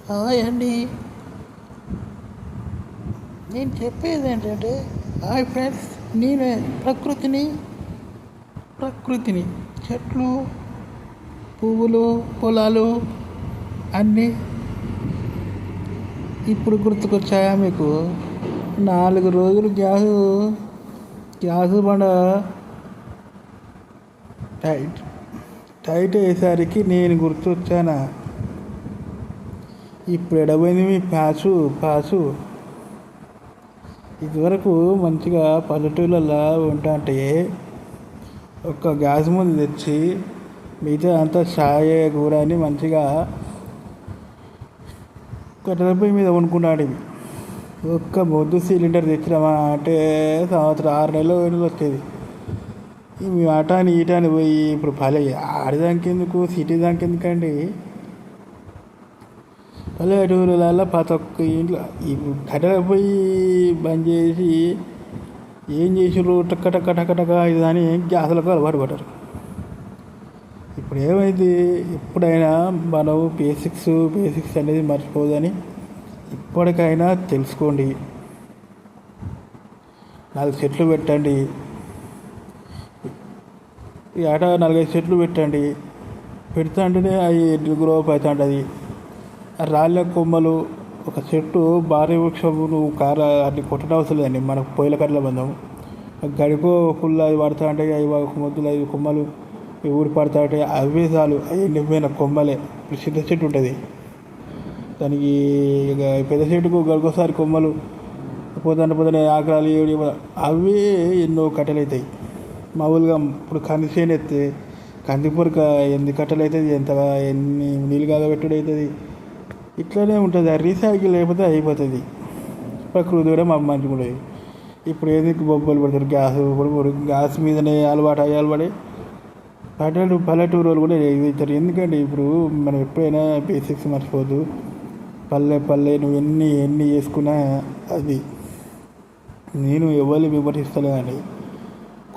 Hi అండి. నేను చెప్పేది ఏంటంటే, హాయ్ ఫ్రెండ్స్, నేను ప్రకృతిని చెట్లు, పువ్వులు, పొలాలు అన్నీ ఇప్పుడు గుర్తుకొచ్చాయా మీకు? 4 రోజులు గ్యాస్ బండ టైట్ అయ్యేసరికి నేను గుర్తొచ్చానా? ఇప్పుడు ఎడబోయింది మీ పాసు. ఇదివరకు మంచిగా పల్లెటూళ్ళల్లో ఉంటే ఒక గ్యాస్ ముందు తెచ్చి మిగతా అంతా చాయ్ కూర అని మంచిగా కట్టెల పొయ్యి మీద వండుకున్నాడు. ఒక్క మొద్దు సిలిండర్ తెచ్చినామా అంటే సంవత్సరం 6 నెలలు వచ్చేది. ఇవి అటాని ఇటాని పోయి ఇప్పుడు ఆడదానికెందుకు, సిటీ దానికెందుకండి? పల్లెటూరులలో ప్రతి ఒక్క ఇంట్లో కట్టెల పొయ్యి బంద్ చేసి ఏం చేసారు, టక్క టక్క టక్క టక్క ఇది అని గ్యాసులకు అలవాటు పడ్డారు. ఇప్పుడు ఏమైంది? ఎప్పుడైనా మనం బేసిక్స్ అనేది మర్చిపోదని ఇప్పటికైనా తెలుసుకోండి. 4 చెట్లు పెట్టండి, ఈ ఆట 4-5 చెట్లు పెట్టండి. పెడతా అంటేనే అవి గ్రోప్ అవుతుంటుంది. రాళ్ళ కొమ్మలు, ఒక చెట్టు భారీ వృక్షము నువ్వు అన్ని కొట్టడం అవసరం లేదండి. మనకు పొయ్యిల కట్టల బంధం గడిపో ఫుల్ అది పడతా అంటే అవి మొద్దులు 5 కొమ్మలు ఊడి పడతా అంటే అవే చాలు. అవి నివ్వైన కొమ్మలే. ఇప్పుడు చిన్న చెట్టు ఉంటుంది, దానికి ఇక పెద్ద చెట్టుకు గడికోసారి కొమ్మలు పోతానే ఆకలి అవే ఎన్నో కట్టెలు అవుతాయి. మామూలుగా ఇప్పుడు కంది చేను ఎత్తే కంది పొరక ఎన్ని కట్టెలు అవుతుంది, ఎన్ని నీళ్ళు కాగబెట్టుడు అవుతుంది. ఇట్లనే ఉంటుంది. ఆ రీసైకిల్ లేకపోతే అయిపోతుంది. ప్రకృతి కూడా మంచిగా ఉండేది. ఇప్పుడు ఎందుకు బొబ్బలు పడతారు? గ్యాస్ మీదనే అలవాటు పల్లెటూరు వాళ్ళు కూడా ఇస్తారు. ఎందుకంటే ఇప్పుడు మనం ఎప్పుడైనా బేసిక్స్ మర్చిపోదు. పల్లె నువ్వు ఎన్ని చేసుకున్నా అది నేను ఎవరిని విమర్శిస్తలేదండి.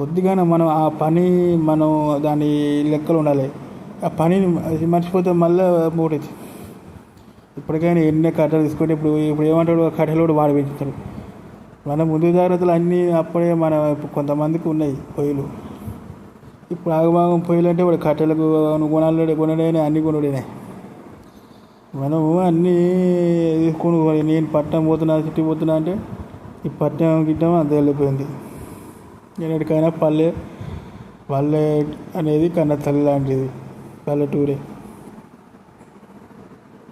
కొద్దిగా మనం ఆ పని దాని లెక్కలు ఉండాలి. ఆ పనిని మర్చిపోతే మళ్ళీ మూడేది. ఇప్పటికైనా ఎన్ని కట్టెలు తీసుకుంటే ఇప్పుడు ఏమంటాడు, కట్టెలు కూడా వాడి పెంచుతారు. మన ముందు జాగ్రత్తలు అన్నీ అప్పుడే కొంతమందికి ఉన్నాయి పొయ్యిలు. ఇప్పుడు ఆగమాగం పొయ్యిలు అంటే వాడు కట్టెలకు కొనడేనే అన్నీ కొనుడేనే. మనము అన్నీ తీసుకొని నేను పట్టణం పోతున్నా, సిటీ పోతున్నా అంటే ఈ పట్టణం గిట్టం అంత వెళ్ళిపోయింది. ఎన్నిటికైనా పల్లె అనేది కన్న తల్లి లాంటిది. పల్లెటూరే.